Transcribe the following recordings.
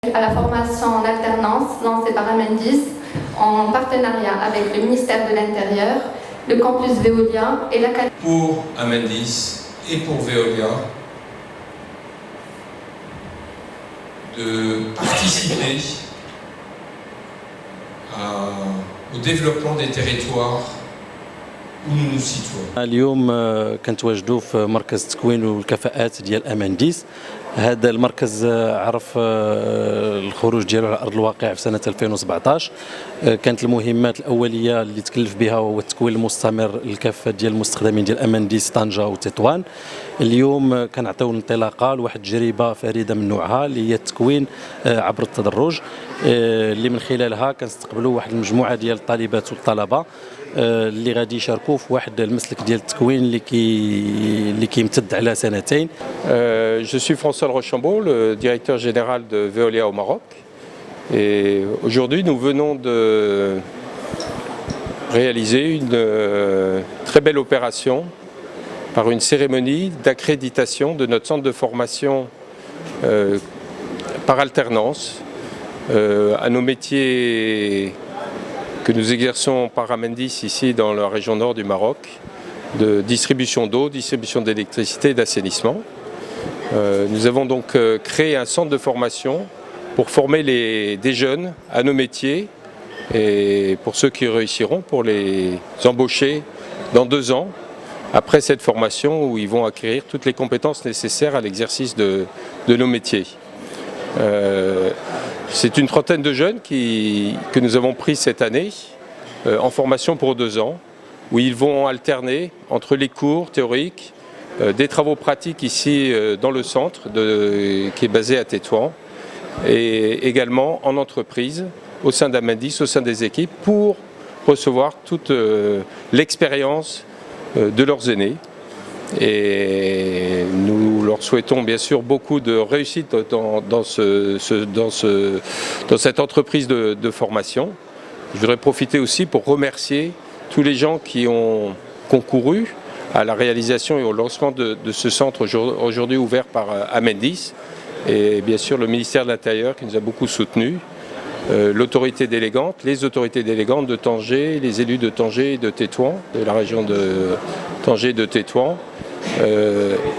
À la formation en alternance lancée par Amendis en partenariat avec le ministère de l'Intérieur, le campus Veolia et l'Académie. Pour Amendis et pour Veolia, de participer au développement des territoires où nous nous situons. اليوم كنتواجدوا في مركز التكوين والكفاءات ديال امانديس. هذا المركز عرف الخروج ديالو على ارض الواقع في سنه 2017. كانت المهمات الاوليه اللي تكلف بها هو التكوين المستمر للكافه ديال المستخدمين ديال امانديس طنجه وتطوان. اليوم كنعطيو انطلاقه لواحد التجربه فريده من نوعها اللي هي التكوين عبر التدرج، اللي من خلالها كنستقبلوا واحد المجموعه ديال الطالبات والطلبه اللي غادي يشاركوا في واحد المسلك ديال التكوين اللي كيمتد على سنتين. Je suis François Rochambeau, le directeur général de Veolia au Maroc. Et aujourd'hui, nous venons de réaliser une très belle opération par une cérémonie d'accréditation de notre centre de formation par alternance à nos métiers que nous exerçons par Amendis ici dans la région nord du Maroc, de distribution d'eau, distribution d'électricité et d'assainissement. Nous avons donc créé un centre de formation pour former des jeunes à nos métiers et pour ceux qui réussiront, pour les embaucher dans 2 ans après cette formation où ils vont acquérir toutes les compétences nécessaires à l'exercice de nos métiers. C'est une trentaine de jeunes que nous avons pris cette année en formation pour 2 ans, où ils vont alterner entre les cours théoriques, des travaux pratiques ici dans le centre qui est basé à Tétouan, et également en entreprise au sein d'Amendis, au sein des équipes, pour recevoir toute l'expérience de leurs aînés. Et nous leur souhaitons bien sûr beaucoup de réussite dans cette entreprise de formation. Je voudrais profiter aussi pour remercier tous les gens qui ont concouru à la réalisation et au lancement de ce centre aujourd'hui ouvert par Amendis, et bien sûr le ministère de l'Intérieur qui nous a beaucoup soutenus, l'autorité délégante, les autorités délégantes de Tanger, les élus de Tanger et de Tétouan, de la région de Tanger et de Tétouan,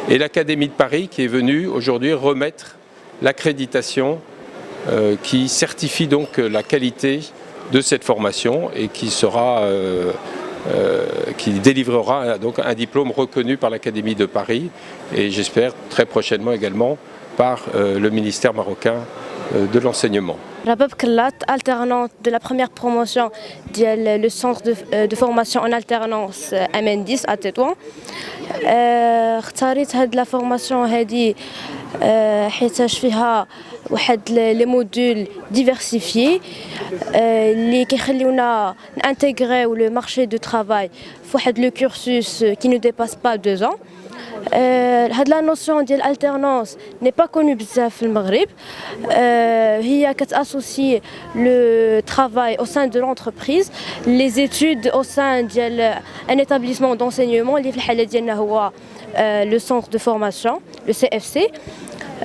et l'Académie de Paris qui est venue aujourd'hui remettre l'accréditation qui certifie donc la qualité de cette formation et qui délivrera donc un diplôme reconnu par l'Académie de Paris et j'espère très prochainement également par le ministère marocain de l'enseignement. Rabab Kellat, alternante de la première promotion du centre de formation en alternance Amendis à Tétouan. اختاريت هاد لا فورماسيون هادي حيتاش فيها واحد لي موديول ديفيرسيفيي اللي كيخليونا نانتيغريو لو مارشي دو ترافاي فواحد لو كورسوس كي نو ديباس با 2 ans. هاد لا نوسيون ديال الالتيرنونس ني با كونو بزاف في المغرب. هي كتاسوسي لو ترافاي او سان دو لونتربريز لي زيتود او سان ديال ان ايتابليسمون دونسينيومون اللي في الحاله ديالنا هو لو سونتر دو فورماسيون لو سي اف سي.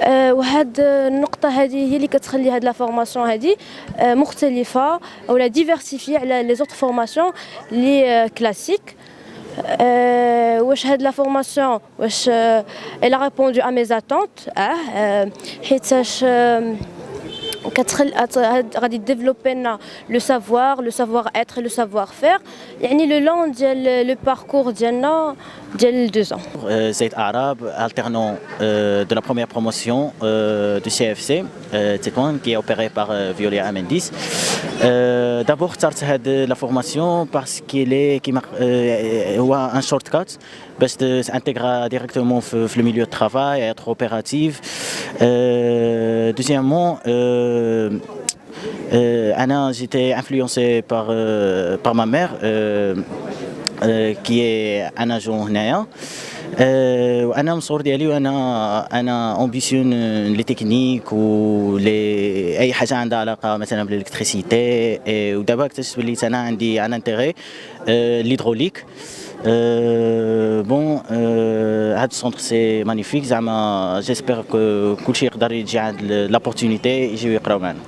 وهاد النقطة هذه هي اللي كتخلي هاد لا فورماسيون هذه مختلفة ولا ديفيرسيفي على لي زوطر فورماسيون لي كلاسيك. واش هاد لا فورماسيون واش elle a répondu à mes attentes حيتاش غادي ديفلوبي لنا لو سافوار اتر لو سافوار فير يعني لو لون ديال لو باركور ديالنا ديال 2 ans. Zaid Arab, alternant de la première promotion du CFC Tétouan qui est opéré par Veolia Amendis. D'abord اخترت هاد la formation parce qu'il est هو un shortcut باش s'intégrer directement في le milieu de travail et être opérative. Deuxièmement, j'étais influencé par ma mère qui est un agent هنايا. وانا مصور ديالي وانا امبيسيون لي تكنيك ولي اي حاجه عندها علاقه مثلا بالالكتريسيتي. ودابا اكتشفت بلي انا عندي ان انتيغي ليدروليك Bon, هذا السونتر سي مانيفيك زعما جيسبر كو كلشي يقدر يجي عند l'opportunité يجيو يقراو معنا.